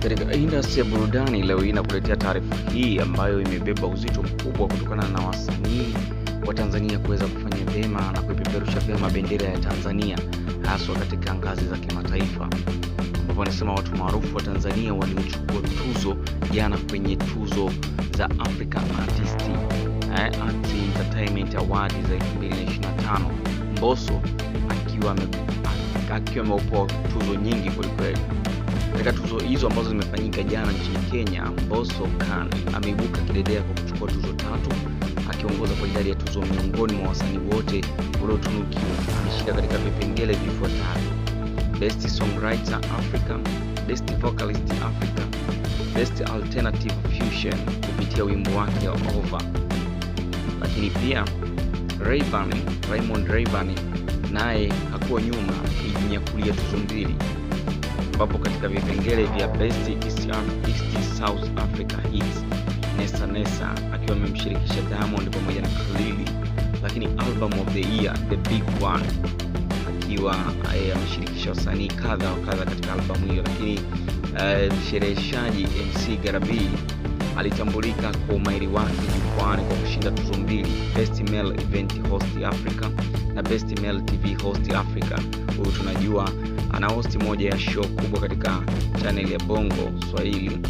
Katika industry ya burudani leo hii nakuletea taarifa hii ambayo imebeba uzito mkubwa kutokana na wasanii wa Tanzania kuweza kufanya vyema na kuipeperusha vyema bendera ya Tanzania haswa katika ngazi za kimataifa. Ambapo wanasema watu maarufu wa Tanzania waliochukua tuzo jana kwenye tuzo za African Artist Entertainment Award za 2025. Mbosso akiwa ameopoa tuzo nyingi kwelikweli. Katika tuzo hizo ambazo zimefanyika jana nchini Kenya, Mbosso ameibuka kidedea kwa kuchukua tuzo 3, akiongoza kwa idadi ya tuzo miongoni mwa wasanii wote waliotunukiwa. Ameshinda katika vipengele vifuatavyo: Best Songwriter Africa, Best Vocalist Africa, Best Alternative Fusion kupitia wimbo wake Over. Lakini pia Raymond Rayvanny naye hakuwa nyuma, akijinyakulia tuzo 2, ambapo katika vipengele vya Best East South Africa Hits, Nessa akiwa amemshirikisha Diamond pamoja na Khaligraphy. Lakini Album of the Year The Big One akiwa ameshirikisha wasanii kadha wa kadha katika albamu hiyo. Lakini mshereheshaji MC Garabi alitambulika kwa umahiri wake jukwani kwa kushinda tuzo 2, Best Male Event Host Africa na Best Male TV Host Africa. Huyu tunajua ana host moja ya show kubwa katika channel ya Bongo Swahili,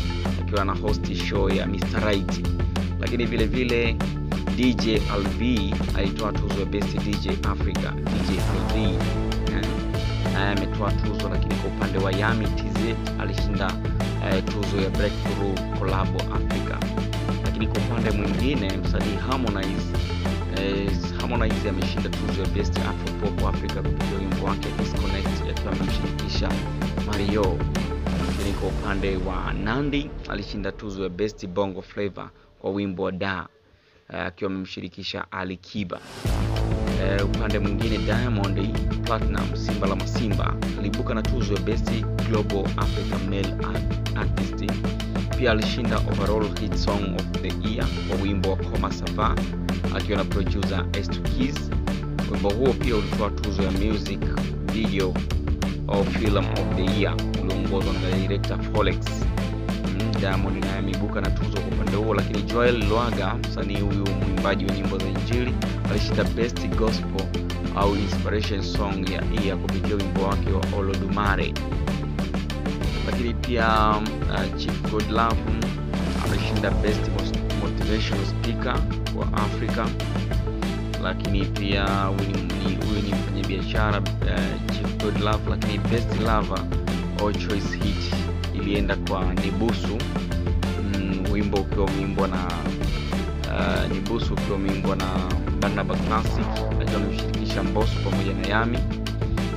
akiwa na host show ya Mr. Right. Lakini vile vile DJ LV alitoa tuzo ya Best DJ Africa. DJ LV ametoa tuzo, lakini kwa upande wa Yami TZ alishinda tuzo ya Breakthrough Collab Africa. Lakini kwa upande mwingine msanii Harmonize ameshinda tuzo ya Best Afro Pop Africa kupitia wimbo wake Disconnect akiwa amemshirikisha Mario. Lakini kwa upande wa Nandy alishinda tuzo ya Best Bongo Flavor kwa wimbo wa Da akiwa amemshirikisha Ali Kiba. Upande mwingine Diamond Platinum Simba la Masimba alibuka na tuzo ya Best Global African Male Artist. Pia alishinda Overall Hit Song of the Year kwa wimbo wa Koma Sava akiwa na producer S2Keys. Wimbo huo pia ulitoa tuzo ya Music Video au Film of the Year uliongozwa na director Folex. Diamond naye ameibuka na tuzo kwa upande huo. Lakini Joel Lwaga, msanii huyu mwimbaji wa nyimbo za Injili, alishinda Best Gospel au Inspiration Song ya Year kupitia wimbo wake wa Olodumare. Lakini pia Chief Godlove alishinda Best Motivational Speaker kwa Africa. Lakini pia huyu ni mfanyabiashara Chief Godlove. Lakini Best Lover au Choice Hit ilienda kwa Nibusu, wimbo ukiwa umeimbwa na Nibusu ukiwa umeimbwa na Barnaba Classic akiwa amemshirikisha Mbosso pamoja na Yami.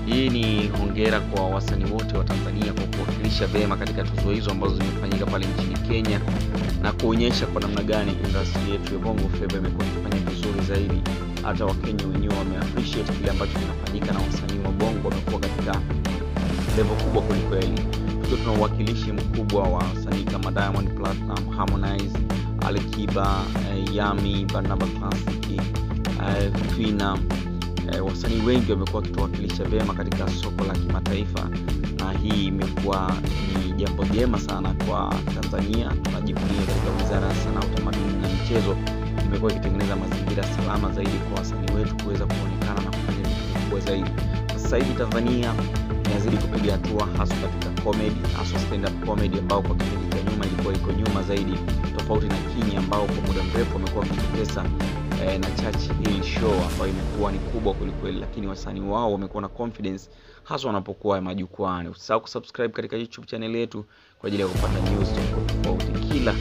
Hii ni hongera kwa wasanii wote wa Tanzania kwa kuwakilisha vyema katika tuzo hizo ambazo zimefanyika pale nchini Kenya, na kuonyesha kwa namna gani industry yetu ya Bongo Flava imekuwa ikifanya vizuri zaidi. Hata Wakenya wenyewe wameappreciate kile ambacho kinafanyika na wasanii wa Bongo wamekuwa katika level kubwa kweli. Tuna uwakilishi mkubwa wa wasanii kama Diamond Platinum, Harmonize, Ali Kiba, Yami, Barnaba Classic, Fina. Wasanii wengi wamekuwa wakituwakilisha vyema katika soko la kimataifa, na hii imekuwa ni jambo jema sana kwa Tanzania. Tunajivunia katika Wizara ya Sanaa, Utamaduni na Michezo imekuwa ikitengeneza mazingira salama zaidi kwa wasanii wetu kuweza kuonekana na kufanya vitu vikubwa zaidi. Sasa hivi Tanzania inazidi kupiga hatua hasa katika comedy, hasa stand up comedy ambao kwa kipindi cha nyuma ilikuwa iko nyuma zaidi, tofauti na Kenya ambao kwa muda mrefu wamekuwa wakitesa na Church Hill Show ambayo imekuwa ni kubwa kweli, lakini wasanii wao wamekuwa na confidence hasa wanapokuwa majukwani. Usisahau kusubscribe katika YouTube channel yetu kwa ajili ya kupata news tofauti kila